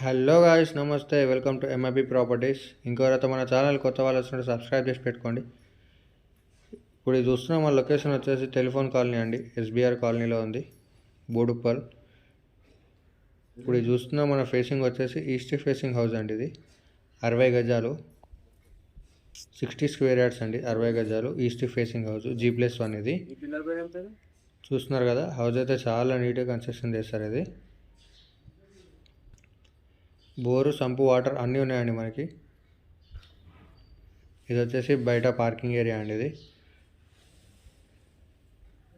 Hello guys, నమస్తే. Welcome to MIB properties. ఇంకోరైతే మన ఛానల్ కొత్త వాళ్ళు వస్తుంటే సబ్స్క్రైబ్ చేసి పెట్టుకోండి. ఇప్పుడు ఇది చూస్తున్న మన లొకేషన్ వచ్చేసి టెలిఫోన్ కాలనీ అండి. ఎస్బీఆర్ కాలనీలో ఉంది, బోడుప్పల్. ఇప్పుడు ఇది చూస్తున్న మన ఫేసింగ్ వచ్చేసి ఈస్ట్ ఫేసింగ్ హౌస్ అండి. ఇది 60 గజాలు, 60 స్క్వేర్ యార్డ్స్ అండి. 60 గజాలు ఈస్ట్ ఫేసింగ్ హౌస్, G+1. ఇది చూస్తున్నారు కదా, హౌస్ అయితే చాలా నీట్గా కన్స్ట్రక్షన్ చేస్తారు. ఇది బోరు, సంపు, వాటర్ అన్నీ ఉన్నాయండి మనకి. ఇది వచ్చేసి బయట పార్కింగ్ ఏరియా అండి.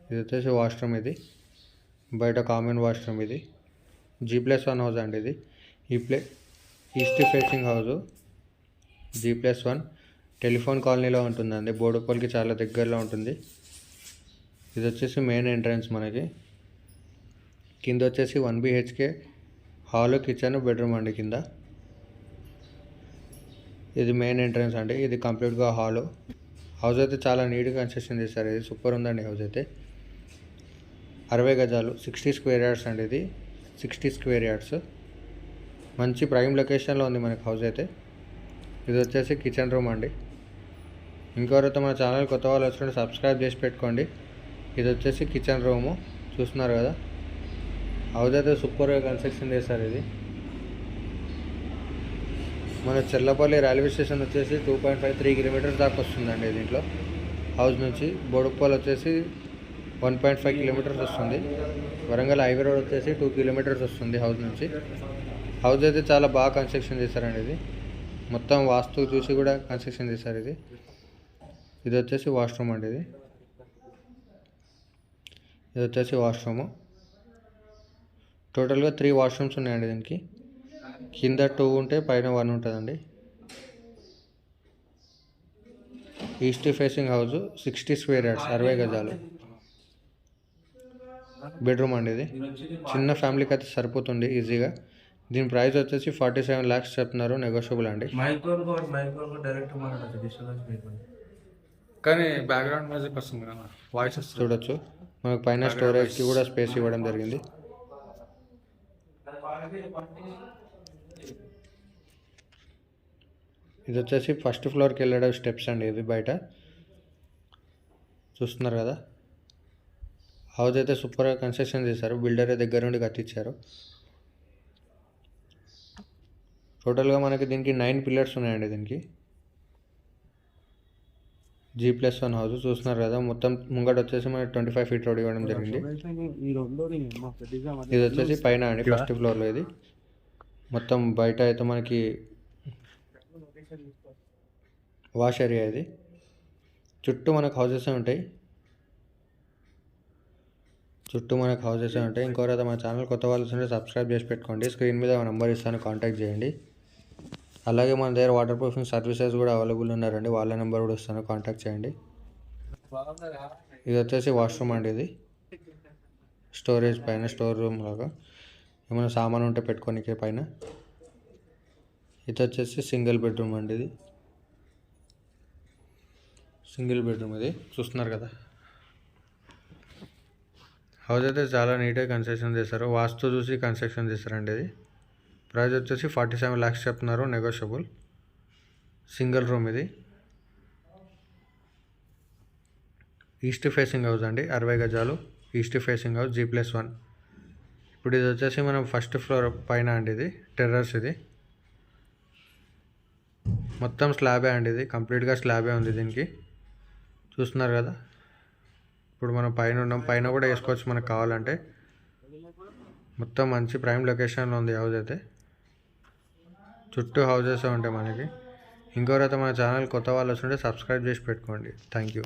ఇది వచ్చేసి వాష్రూమ్. ఇది బయట కామన్ వాష్రూమ్. ఇది G+1 హౌస్ అండి. ఇది east facing house, G+1 telephone కాలనీలో ఉంటుందండి. బోడుప్పల్కి చాలా దగ్గరలో ఉంటుంది. ఇది వచ్చేసి మెయిన్ ఎంట్రన్స్ మనకి. కింద వచ్చేసి 1 BHK హాలు, కిచెన్, బెడ్రూమ్ అండి కింద. ఇది మెయిన్ ఎంట్రన్స్ అండి. ఇది కంప్లీట్గా హాలు. హౌస్ అయితే చాలా నీట్గా కన్స్ట్రక్షన్ చేశారు. ఇది సూపర్ ఉందండి హౌస్ అయితే. 60 గజాలు, 60 స్క్వేర్ యార్డ్స్ అండి. ఇది 60 స్క్వేర్ యార్డ్స్, మంచి ప్రైమ్ లొకేషన్లో ఉంది మనకి హౌస్ అయితే. ఇది వచ్చేసి కిచెన్ రూమ్ అండి. ఇంకెవరైతే మన ఛానల్ కొత్త వాళ్ళు వచ్చినట్టు సబ్స్క్రైబ్ చేసి పెట్టుకోండి. ఇది వచ్చేసి కిచెన్ రూము, చూస్తున్నారు కదా. హౌస్ అయితే సూపర్గా కన్స్ట్రక్షన్ చేశారు. ఇది మన చెర్లపల్లి రైల్వే స్టేషన్ వచ్చేసి 2.53 కిలోమీటర్స్ దాకా వస్తుందండి. దీంట్లో హౌస్ నుంచి బోడుప్పల్ వచ్చేసి 1.5 కిలోమీటర్స్ వస్తుంది. వరంగల్ హైవే రోడ్ వచ్చేసి 2 కిలోమీటర్స్ వస్తుంది హౌస్ నుంచి. హౌస్ అయితే చాలా బాగా కన్స్ట్రక్షన్ చేశారండి. ఇది మొత్తం వాస్తు చూసి కూడా కన్స్ట్రక్షన్ చేశారు. ఇది వచ్చేసి వాష్రూమ్ అండి. ఇది వచ్చేసి వాష్రూము. టోటల్గా 3 వాష్రూమ్స్ ఉన్నాయండి దీనికి. కింద 2 ఉంటే పైన 1 ఉంటుందండి. East facing house, 60 square yards, 60 గజాలు. బెడ్రూమ్ అండి. ఇది చిన్న ఫ్యామిలీకి అయితే సరిపోతుంది ఈజీగా. దీని ప్రైస్ వచ్చేసి 47 lakhs చెప్తున్నారు, నెగోషియబుల్ అండి. కానీ బ్యాక్గ్రౌండ్ మ్యూజిక్ వస్తుంది కదా, వాయిస్ చూడొచ్చు. మనకు పైన స్టోరేజ్కి కూడా స్పేస్ ఇవ్వడం జరిగింది. ఇది వచ్చేసి ఫస్ట్ ఫ్లోర్కి వెళ్ళడం స్టెప్స్ అండి. ఇది బయట చూస్తున్నారు కదా. హౌస్ అయితే సూపర్గా కన్స్ట్రక్షన్ చేశారు. బిల్డర్ దగ్గర నుండి కట్టించారు. టోటల్గా మనకి దీనికి 9 పిల్లర్స్ ఉన్నాయండి. దీనికి G+1 హౌస్ చూస్తున్నారు కదా. మొత్తం ముంగట వచ్చేసి మనకి 25 feet రోడ్ ఇవ్వడం జరిగింది. ఇది వచ్చేసి పైన అండి, ఫస్ట్ ఫ్లోర్లో. ఇది మొత్తం బయట అయితే మనకి వాష్ ఏరియా. ఇది చుట్టూ మనకు హౌసెస్ ఉంటాయి. ఇంకోరైతే మన ఛానల్ కొత్త వాళ్ళు ఉంటే సబ్స్క్రైబ్ చేసి పెట్టుకోండి. స్క్రీన్ మీద నెంబర్ ఇస్తాను, కాంటాక్ట్ చేయండి. అలాగే మన దగ్గర వాటర్ ప్రూఫింగ్ సర్వీసెస్ కూడా అవైలబుల్ ఉన్నారండి. వాళ్ళ నెంబర్ కూడా ఇస్తాను, కాంటాక్ట్ చేయండి. ఇది వచ్చేసి వాష్రూమ్ అండి. ఇది స్టోరేజ్ పైన, స్టోర్ రూమ్ లాగా ఏమైనా సామాన్ ఉంటే పెట్టుకోనికే పైన. ఇది వచ్చేసి సింగిల్ బెడ్రూమ్ అండి. ఇది సింగిల్ బెడ్రూమ్. ఇది చూస్తున్నారు కదా. హౌస్ అయితే చాలా నీట్గా కన్స్ట్రక్షన్ చేశారు. వాస్తు చూసి కన్స్ట్రక్షన్ చేశారండి. ఇది ప్రైస్ వచ్చేసి 47 lakhs చెప్తున్నారు, నెగోషియబుల్. Single room. ఇది ఈస్ట్ ఫేసింగ్ హౌస్ అండి. 60 గజాలు ఈస్ట్ ఫేసింగ్ హౌస్, G+1. ఇప్పుడు ఇది వచ్చేసి మనం ఫస్ట్ ఫ్లోర్ పైన అండి. ఇది టెర్రస్. ఇది మొత్తం స్లాబే అండి. ఇది కంప్లీట్గా స్లాబే ఉంది దీనికి, చూస్తున్నారు కదా. ఇప్పుడు మనం పైన ఉన్నాం, పైన కూడా వేసుకోవచ్చు మనకు కావాలంటే. మొత్తం మంచి ప్రైమ్ లొకేషన్లో ఉంది హౌస్ అయితే. చుట్టూ హౌసెస్ ఉంటాయి మనకి. ఇంకోరైతే మన ఛానల్ కొత్త వాళ్ళు వస్తుంటే సబ్స్క్రైబ్ చేసి పెట్టుకోండి. Thank you.